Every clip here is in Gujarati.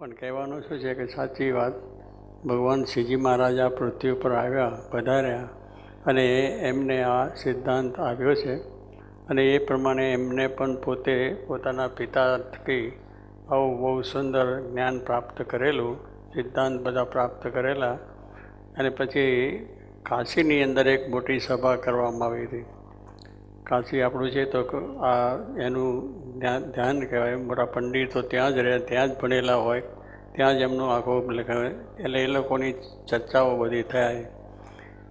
પણ કહેવાનું શું છે કે સાચી વાત, ભગવાન શ્રીજી મહારાજ આ પૃથ્વી ઉપર આવ્યા, પધાર્યા અને એમને આ સિદ્ધાંત આવ્યો છે અને એ પ્રમાણે એમને પણ પોતે પોતાના પિતાથી આવું બહુ સુંદર જ્ઞાન પ્રાપ્ત કરેલું, સિદ્ધાંત બધા પ્રાપ્ત કરેલા. અને પછી કાશીની અંદર એક મોટી સભા કરવામાં આવી હતી. કાશી આપણું છે તો આ એનું ધ્યાન કહેવાય. મોટા પંડિતો ત્યાં જ રહે, ત્યાં જ ભણેલા હોય, ત્યાં જ એમનું આખું લખાવે, એટલે એ લોકોની ચર્ચાઓ બધી થાય.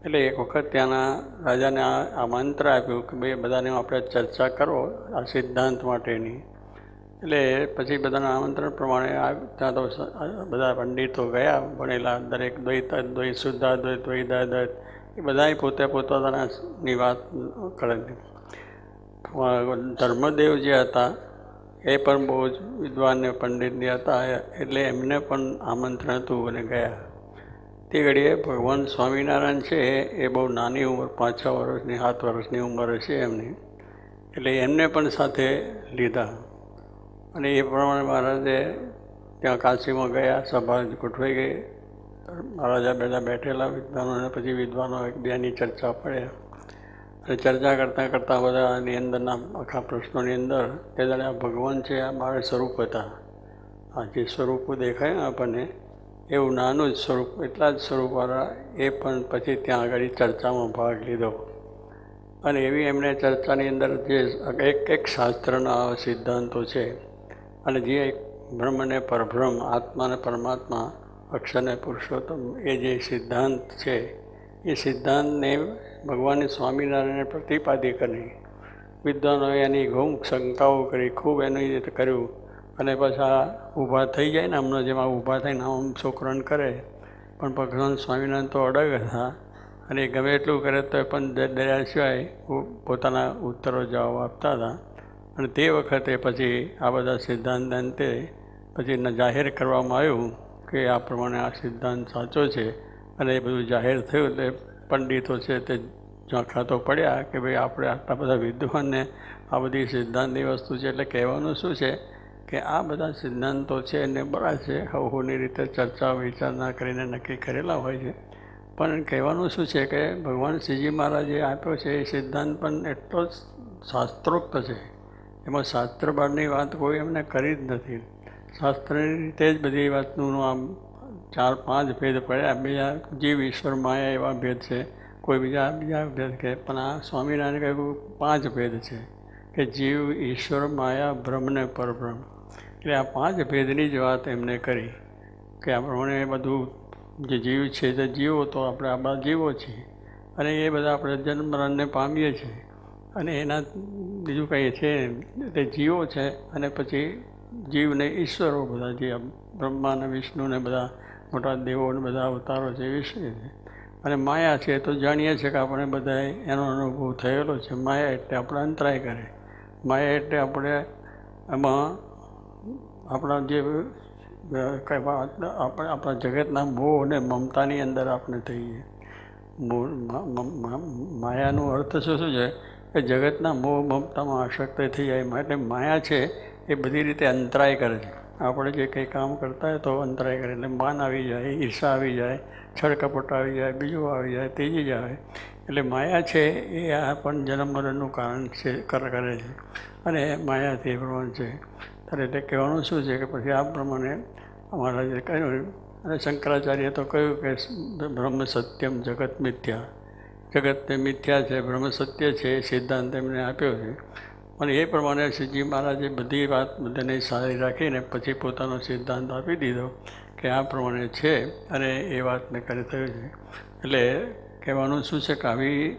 એટલે એક વખત ત્યાંના રાજાને આ મંત્ર આપ્યું કે ભાઈ બધાને આપણે ચર્ચા કરો આ સિદ્ધાંત માટેની. એટલે પછી બધાના આમંત્રણ પ્રમાણે ત્યાં તો બધા પંડિતો ગયા, ભણેલા, દરેક દ્વૈત શુદ્ધાદ્વૈત દ્વૈતાદ્વૈત એ બધાએ પોતે પોતાની વાત કરેલી. ધર્મદેવ જે હતા એ પણ બહુ જ વિદ્વાન ને પંડિત હતા, એટલે એમને પણ આમંત્રણ હતું અને ગયા. તે ઘડીએ ભગવાન સ્વામિનારાયણ છે એ બહુ નાની ઉંમર, 5-6 વર્ષની 7 વર્ષની ઉંમર હશે એમની, એટલે એમને પણ સાથે લીધા. અને એ પ્રમાણે મહારાજે ત્યાં કાશીમાં ગયા, સભા ગોઠવાઈ ગઈ. મહારાજા બધા બેઠેલા વિદ્વાનો, અને પછી વિદ્વાનો એકબીજાની ચર્ચા પડ્યા અને ચર્ચા કરતાં કરતાં બધાની અંદરના આખા પ્રશ્નોની અંદર તે દાડે આ ભગવાન છે આ 12 સ્વરૂપ હતા. આ જે સ્વરૂપો દેખાય આપણને એવું નાનું જ સ્વરૂપ, એટલા જ સ્વરૂપવાળા એ પણ પછી ત્યાં આગળ ચર્ચામાં ભાગ લીધો. અને એવી એમને ચર્ચાની અંદર જે એક શાસ્ત્રના સિદ્ધાંતો છે અને જે બ્રહ્મ ને પરબ્રહ્મ, આત્મા ને પરમાત્મા, અક્ષર ને પુરુષોત્તમ, એ જે સિદ્ધાંત છે એ સિદ્ધાંતને ભગવાને સ્વામિનારાયણે પ્રતિપાદિત કરી. વિદ્વાનોએ એની ઘણું શંકાઓ કરી, ખૂબ એનું કર્યું. અને પાછા ઊભા થઈ જાય ને, હમણાં જેમાં ઊભા થઈને આમ છોકરાને કરે, પણ ભગવાન સ્વામિનારાયણ તો અડગ હતા અને ગમે એટલું કરે તો પણ દર્યા સિવાય પોતાના ઉત્તરો જવાબ આપતા હતા. અને તે વખતે પછી આ બધા સિદ્ધાંત અંતે પછી જાહેર કરવામાં આવ્યું કે આ પ્રમાણે આ સિદ્ધાંત સાચો છે. અને એ બધું જાહેર થયું એટલે પંડિતો છે તે ઝાંખા પડ્યા કે ભાઈ આપણે આટલા બધા વિદ્વાનને આ બધી સિદ્ધાંતની વસ્તુ છે. એટલે કહેવાનું શું છે કે આ બધા સિદ્ધાંતો છે એને બરાબર છે, હવની રીતે ચર્ચા વિચારણા કરીને નક્કી કરેલા હોય છે. પણ કહેવાનું શું છે કે ભગવાન શ્રીજી મહારાજે આપ્યો છે એ સિદ્ધાંત પણ એટલો જ શાસ્ત્રોક્ત છે. એમાં શાસ્ત્ર બહારની વાત કોઈ એમને કરી જ નથી. શાસ્ત્રની રીતે જ બધી વાતનું આમ 4-5 ભેદ પડ્યા. બીજા જીવ ઈશ્વર માયા એવા ભેદ છે, કોઈ બીજા ભેદ કહે, પણ આ સ્વામિનારાયણ કહ્યું 5 ભેદ છે કે જીવ, ઈશ્વર, માયા, બ્રહ્મ ને પરબ્રહ્મ. એટલે આ 5 ભેદની જ વાત એમને કરી કે આ પ્રમાણે બધું જે જીવ છે તે જીવો, તો આપણે આ બધા જીવો છીએ અને એ બધા આપણે જન્મ મરણને પામીએ છીએ. અને એના બીજું કંઈ છે તે જીવો છે. અને પછી જીવને ઈશ્વરો બધા, જે બ્રહ્મા અને વિષ્ણુ ને બધા મોટા દેવો ને બધા અવતારો છે એ વિષય છે. અને માયા છે તો જાણીએ છીએ કે આપણે બધાએ એનો અનુભવ થયેલો છે. માયા એટલે આપણે અંતરાય કરે. માયા એટલે આપણે એમાં આપણા જે આપણા જગતના મોહ અને મમતાની અંદર આપણે થઈએ. માયાનો અર્થ શું છે કે જગતના મોહ મમતામાં આસક્ત થઈ જાય. એટલે માયા છે એ બધી રીતે અંતરાય કરે છે. આપણે જે કંઈ કામ કરતા હોય તો અંતરાય કરે. એટલે માન આવી જાય, ઈર્ષા આવી જાય, છળકપટ આવી જાય, બીજું આવી જાય, તેજી જ આવે. એટલે માયા છે એ આ પણ જન્મ મરણનું કારણ છે, કરે છે. અને માયાથી પ્રમાણ છે. ત્યારે એટલે કહેવાનું શું છે કે પછી આ પ્રમાણે મહારાજે કહ્યું. અને શંકરાચાર્યએ તો કહ્યું કે બ્રહ્મ સત્યમ જગત મિથ્યા, જગતને મિથ્યા છે, બ્રહ્મ સત્ય છે, એ સિદ્ધાંત એમને આપ્યો છે. અને એ પ્રમાણે શ્રીજી મહારાજે બધી વાત બધાને સારી રાખીને પછી પોતાનો સિદ્ધાંત આપી દીધો કે આ પ્રમાણે છે. અને એ વાતને કરી થયું છે. એટલે કહેવાનું શું છે કે આવી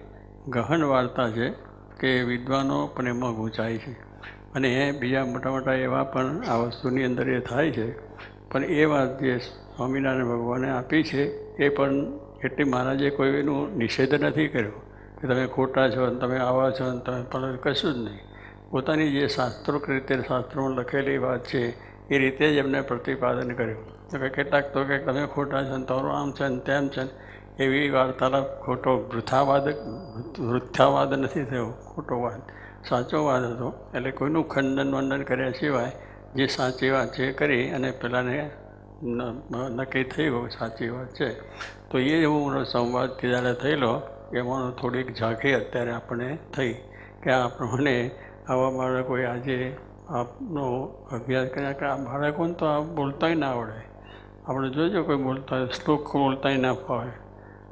ગહન વાર્તા છે કે વિદ્વાનો પણ એમાં ગૂંચાય છે. અને બીજા મોટા મોટા એવા પણ આ વસ્તુની અંદર એ થાય છે. પણ એ વાત જે સ્વામિનારાયણ ભગવાને આપી છે એ પણ એટલી મહારાજે કોઈ એનું નિષેધ નથી કર્યો કે તમે ખોટા છો ને તમે આવા છો ને તમે પણ કશું જ નહીં. પોતાની જે શાસ્ત્રોક્ત રીતે શાસ્ત્રોમાં લખેલી વાત છે એ રીતે જ એમને પ્રતિપાદન કર્યું. તો કે કેટલાક તો કે તમે ખોટા છો ને તમારું આમ છે ને તેમ છે ને, એવી વાર્તાલાપ ખોટો વૃથાવાદ નથી થયો, ખોટો વાદ, સાચો વાદ હતો. એટલે કોઈનું ખંડન વંદન કર્યા સિવાય જે સાચી વાત છે કરી અને પેલાને નક્કી થઈ ગયું સાચી વાત છે. તો એ એવો સંવાદથી જ્યારે થયેલો એમાં થોડીક ઝાંખી અત્યારે આપણે થઈ કે આ પ્રમાણે આવા બાળકોએ આજે આપનો અભ્યાસ કર્યા કે આ બાળકોને તો આ બોલતાંય ના આવડે. આપણે જોઈજો કોઈ બોલતા શ્લોક બોલતાંય ના ફાવે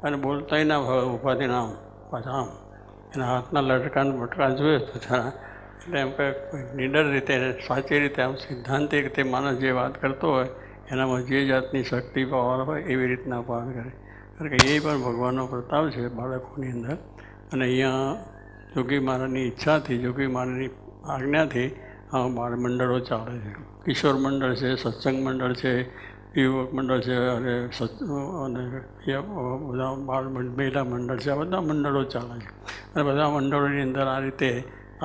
અને બોલતાંય ના ફાવે ઊભાથી આમ પાછા આમ એના હાથના લટકા બટકા જોઈએ તો જરા એટલે એમ કે નિડર રીતે સાચી રીતે આમ સિદ્ધાંતિક રીતે માણસ જે વાત કરતો હોય એનામાં જે જાતની શક્તિ પાવર હોય એવી રીતના વાત કરે. કારણ કે એ પણ ભગવાનનો પ્રતાપ છે બાળકોની અંદર. અને અહીંયા જોગી મહારાજની ઈચ્છાથી જોગી મહારાજની આજ્ઞાથી આ બાળ મંડળો ચાલે છે. કિશોર મંડળ છે, સત્સંગ મંડળ છે, યુવક મંડળ છે અને બધા બાળ મહિલા મંડળ છે. આ બધા મંડળો ચાલે છે અને બધા મંડળોની અંદર આ રીતે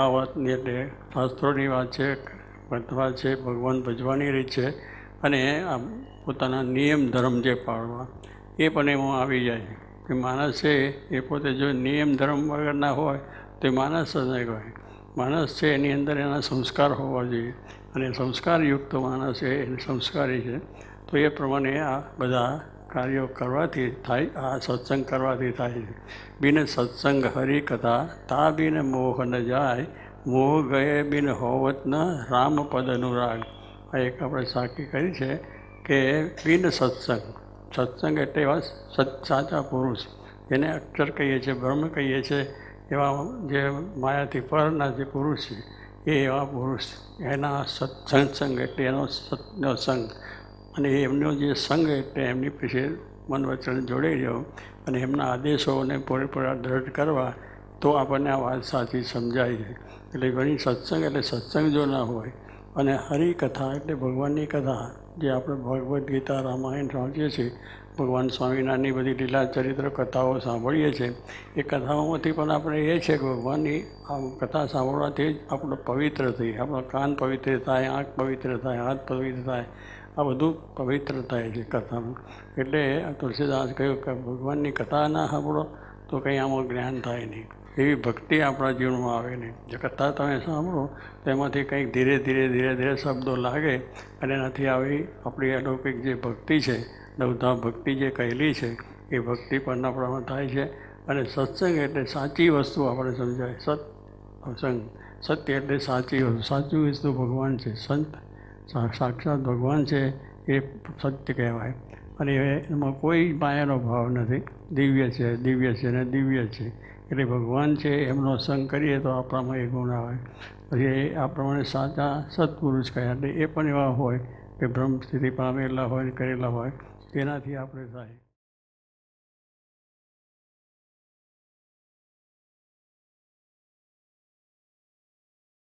આ વાતની એટલે શાસ્ત્રોની વાત છે, વાત છે, ભગવાન ભજવાની રીત છે અને આ પોતાના નિયમ ધર્મ જે પાળવા એ પણ એમાં આવી જાય કે માણસ છે એ પોતે જો નિયમ ધર્મ વગરના હોય તો એ માણસ જ નહીં હોય. માણસ છે એની અંદર એના સંસ્કાર હોવા જોઈએ અને સંસ્કારયુક્ત માણસ છે એ સંસ્કારી છે. તો એ પ્રમાણે આ બધા કાર્યો કરવાથી થાય, આ સત્સંગ કરવાથી થાય છે. બિન સત્સંગ હરિકથા તા બિન મોહ ન જાય, મોહ ગયે બિન હોવત ન રામ પદ અનુરાગ. આ એક આપણે સાખી કરી છે કે બિન સત્સંગ, સત્સંગ એટલે એવા સાચા પુરુષ જેને અક્ષર કહીએ છીએ, બ્રહ્મ કહીએ છીએ, એવા જે માયાથી પરના જે પુરુષ છે એ એવા પુરુષ એના સત્સંગ એટલે એનો સત્યનો સંગ અને એમનો જે સંગ એટલે એમની પછી મન વચન જોડાઈ જવું અને એમના આદેશોને પૂરેપૂરા દ્રઢ કરવા તો આપણને આ વાત સાચી સમજાય છે. એટલે ઘણી સત્સંગ એટલે સત્સંગ જો ના હોય અને હરિકથા એટલે ભગવાનની કથા જે આપણે ભગવદ્ ગીતા, રામાયણ વાંચીએ છીએ, ભગવાન સ્વામિનારાયણની બધી લીલા ચરિત્ર કથાઓ સાંભળીએ છીએ, એ કથાઓમાંથી પણ આપણે એ છે કે ભગવાનની આ કથા સાંભળવાથી જ આપણો પવિત્ર થઈ, આપણો કાન પવિત્ર થાય, આંખ પવિત્ર થાય, હાથ પવિત્ર થાય, આ બધું પવિત્ર થાય છે કથાનું. એટલે તુલસીદાસ કહ્યું કે ભગવાનની કથા ના સાંભળો તો કંઈ આમાં જ્ઞાન થાય નહીં, એવી ભક્તિ આપણા જીવનમાં આવે નહીં. જો કથા તમે સાંભળો તો એમાંથી કંઈક ધીરે ધીરે શબ્દો લાગે અને એનાથી આવી આપણી અલૌકિક જે ભક્તિ છે, નવધા ભક્તિ જે કહેલી છે એ ભક્તિ પણ આપણામાં થાય છે. અને સત્સંગ એટલે સાચી વસ્તુ આપણે સમજાય. સત્સંગ, સત્ય એટલે સાચી વસ્તુ, સાચી વસ્તુ ભગવાન છે, સંત સાક્ષાત ભગવાન છે એ સત્ય કહેવાય. અને એમાં કોઈ માયાનો ભાવ નથી, દિવ્ય છે ને દિવ્ય છે. એટલે ભગવાન છે એમનો સંગ કરીએ તો આપણામાં એ ગુણ આવે. પછી આ પ્રમાણે સાચા સત્પુરુષ કહેવાય. એટલે એ પણ એવા હોય કે બ્રહ્મ સ્થિતિ પામેલા હોય, કરેલા હોય, તેનાથી આપણે થાય.